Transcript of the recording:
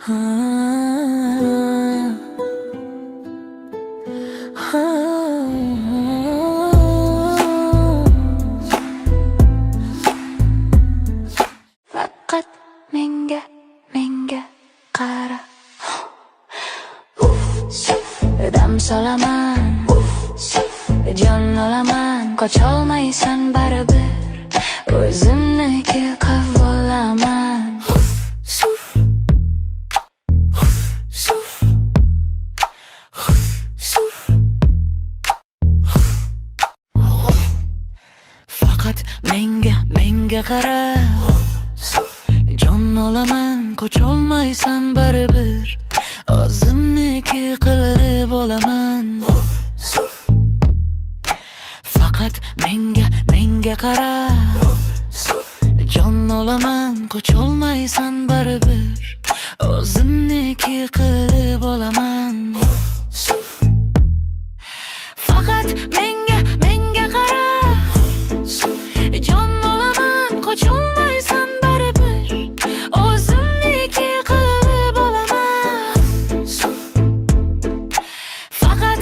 Faqat menga qara. Dam solaman, jon olaman, qocholmaysan baribir, o'zimniki qilib olaman. Faqat menga qara, jon olaman, qocholmaysan baribir, o'zimniki qilib olaman. Faqat menga qara, jon olaman, qocholmaysan baribir, o'zimniki qilib olaman. Faqat menga qara, jon olaman, qocholmaysan baribir, o'zimniki qilib olaman. Faqat